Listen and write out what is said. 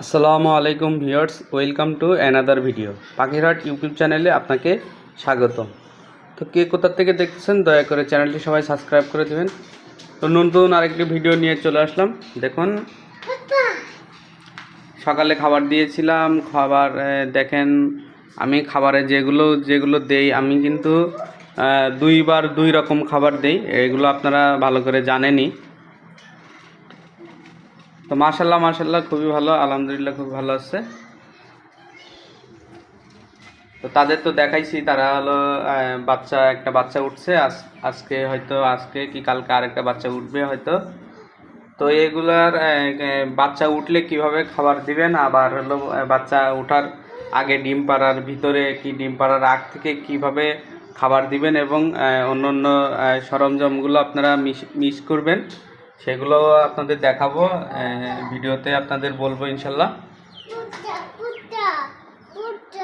আসসালামু আলাইকুম viewers, welcome to another video. পাখিরহাট YouTube চ্যানেলে আপনাকে স্বাগতম। তো কে কোথা থেকে দেখতেছেন দয়া করে চ্যানেলটি সবাই সাবস্ক্রাইব করে দেবেন। তো নতুন আরেকটি ভিডিও নিয়ে চলে আসলাম। দেখুন, সকালে খাবার দিয়েছিলাম। দেখেন, আমি খাবারে যেগুলো দেই, আমি কিন্তু দুইবার দুই রকম খাবার দেই। এগুলো আপনারা ভালো করে জানেনই। তো মাশাল্লাহ খুবই ভালো, আলহামদুলিল্লাহ খুব ভালো আছে। তো তাদের তো দেখাইছি, তারা হলো একটা বাচ্চা উঠছে আজকে কি কালকে আরেকটা বাচ্চা উঠবে হয়তো। তো এগুলার বাচ্চা উঠলে কিভাবে খাবার দিবেন, আবার হলো বাচ্চা ওঠার আগে ডিম পাড়ার ভিতরে কি ডিম পাড়ার আগ থেকে কিভাবে খাবার দিবেন এবং অন্য সরঞ্জামগুলো আপনারা মিস করবেন, সেগুলো আপনাদের দেখাবো ভিডিওতে, আপনাদের বলবো ইনশাল্লাহ।